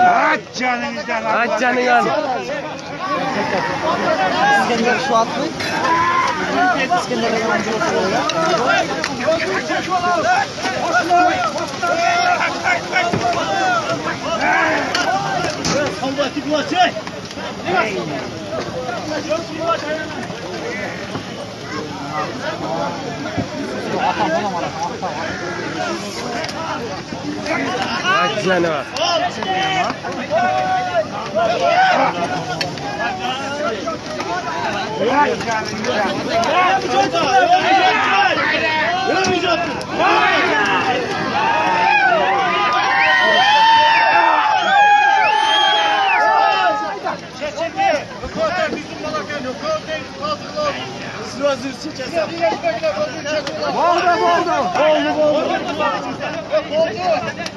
Aç canınızdan. Aç canını. İskender şu atlık. İskender'e yancı oturuyorlar. Aç canını. Oldu.